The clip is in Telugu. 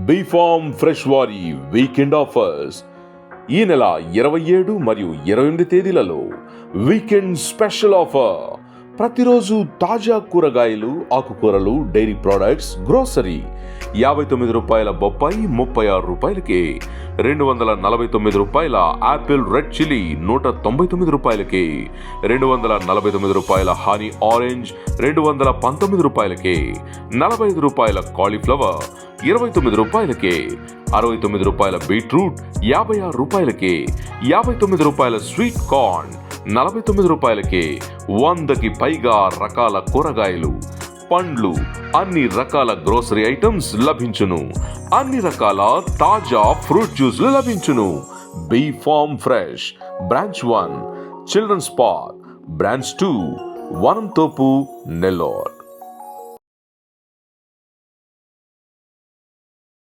బీఫామ్ ఫ్రెష్ వారి వీకెండ్ ఆఫర్స్. ఈ నెల 27 మరియు 28 తేదీలలో వీకెండ్ స్పెషల్ ఆఫర్. ప్రతిరోజు తాజా కూరగాయలు, ఆకుకూరలు, డైరీ ప్రొడక్ట్స్, గ్రోసరీ 59 రూపాయల బొప్పాయి 36 రూపాయలకే, 249 రూపాయల యాపిల్ రెడ్ చిల్లీ 199 రూపాయలకే, 249 రూపాయల హనీ ఆరెంజ్ 219 రూపాయలకే, 45 రూపాయల కాలీఫ్లవర్ 29 రూపాయలకే, 69 రూపాయల బీట్రూట్ 56 రూపాయలకే, 59 రూపాయల స్వీట్ కార్న్ 49 రూపాయలకే, 100కి పైగా రకాల కూరగాయలు, పండ్లు, అన్ని రకాల గ్రోసరీ ఐటమ్స్ లభించును. అన్ని రకాల తాజా ఫ్రూట్ జ్యూస్లు లభించును. B farm fresh branch 1 children's park, branch 2 Vanamthopu, Nellore.